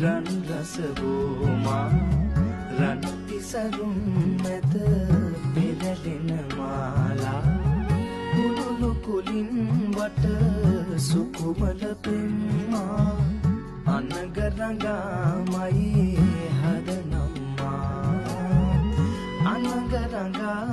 රන් රස වූමා රන් තිසරුම් මැද පෙරදෙන මාලා කුළුණු කුලින් වට සුකුමල පෙම්මා අනගරඟාමයි හදනම්මා අනගරඟා